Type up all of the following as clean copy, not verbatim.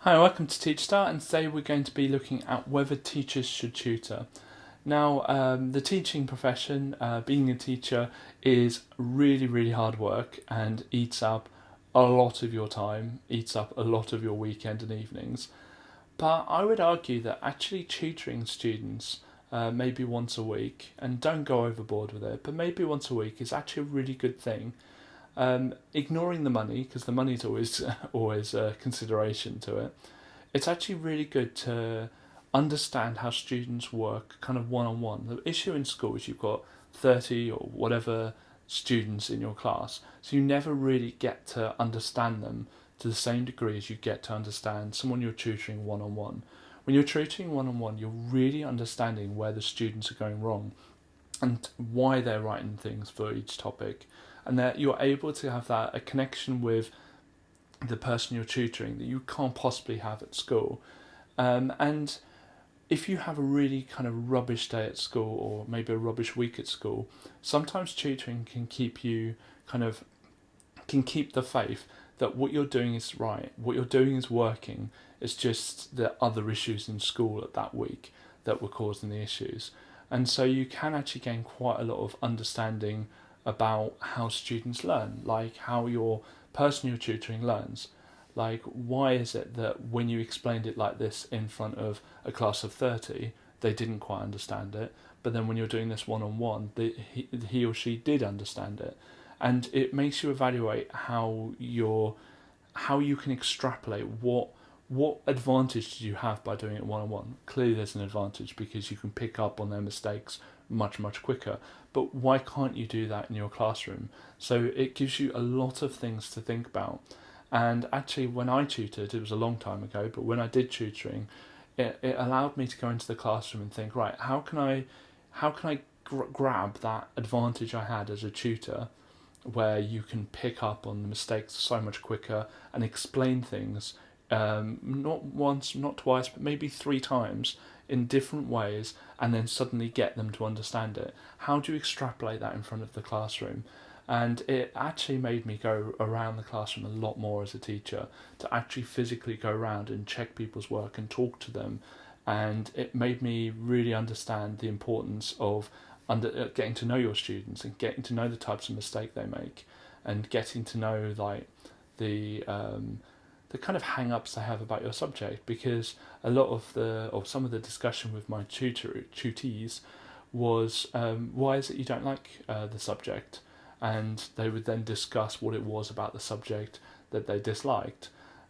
Hi, welcome to Teachers Tutor, and today we're going to be looking at whether teachers should tutor. Now, the teaching profession, being a teacher, is really hard work and eats up a lot of your time, eats up a lot of your weekend and evenings. But I would argue that actually tutoring students maybe once a week, and don't go overboard with it, but maybe once a week is actually a really good thing. Ignoring the money, because the money is always a consideration to it, it's actually really good to understand how students work kind of one-on-one. The issue in school is you've got 30 or whatever students in your class, so you never really get to understand them to the same degree as you get to understand someone you're tutoring one-on-one. When you're tutoring one-on-one, you're really understanding where the students are going wrong and why they're writing things for each topic, and that you're able to have a connection with the person you're tutoring that you can't possibly have at school. And if you have a really kind of rubbish day at school, or maybe a rubbish week at school, sometimes tutoring can keep the faith that what you're doing is right, what you're doing is working. It's just the other issues in school at that week that were causing the issues. And so you can actually gain quite a lot of understanding about how students learn, like how your person you're tutoring learns. Like, why is it that when you explained it like this in front of a class of 30, they didn't quite understand it, but then when you're doing this one-on-one, he or she did understand it? And it makes you evaluate how you can extrapolate what advantage do you have by doing it one-on-one. Clearly there's an advantage because you can pick up on their mistakes much quicker, but why can't you do that in your classroom? So it gives you a lot of things to think about. And actually, when I tutored, it was a long time ago, but when I did tutoring, it allowed me to go into the classroom and think, right, how can I grab that advantage I had as a tutor, where you can pick up on the mistakes so much quicker and explain things not once, not twice, but maybe 3 times in different ways, and then suddenly get them to understand it. How do you extrapolate that in front of the classroom? And it actually made me go around the classroom a lot more as a teacher, to actually physically go around and check people's work and talk to them. And it made me really understand the importance of getting to know your students and getting to know the types of mistake they make, and getting to know like the kind of hang-ups they have about your subject, because a lot of some of the discussion with my tutees was, why is it you don't like the subject? And they would then discuss what it was about the subject that they disliked.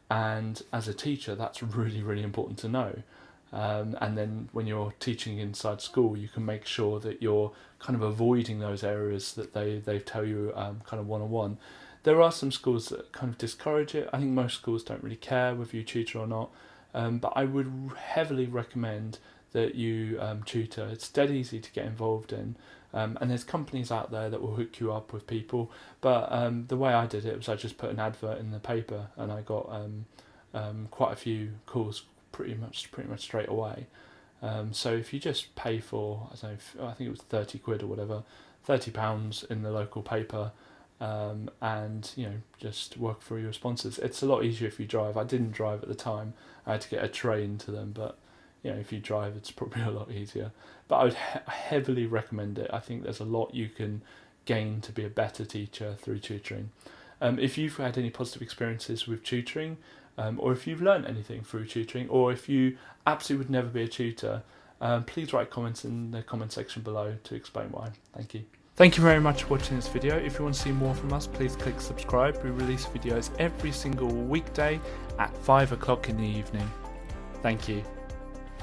And as a teacher, that's really important to know. And then when you're teaching inside school, you can make sure that you're kind of avoiding those areas that they tell you kind of one-on-one. There are some schools that kind of discourage it. I think most schools don't really care whether you tutor or not, but I would heavily recommend that you tutor. It's dead easy to get involved in, and there's companies out there that will hook you up with people. But the way I did it was I just put an advert in the paper, and I got quite a few calls pretty much straight away. So if you just pay for, I think it was 30 quid or whatever, £30 in the local paper, and just work through your sponsors. It's a lot easier if you drive. I didn't drive at the time. I had to get a train to them, but if you drive, it's probably a lot easier. But I would heavily recommend it. I think there's a lot you can gain to be a better teacher through tutoring. If you've had any positive experiences with tutoring, or if you've learned anything through tutoring, or if you absolutely would never be a tutor, please write comments in the comment section below to explain why. Thank you. Thank you very much for watching this video. If you want to see more from us, please click subscribe. We release videos every single weekday at 5 o'clock in the evening. Thank you.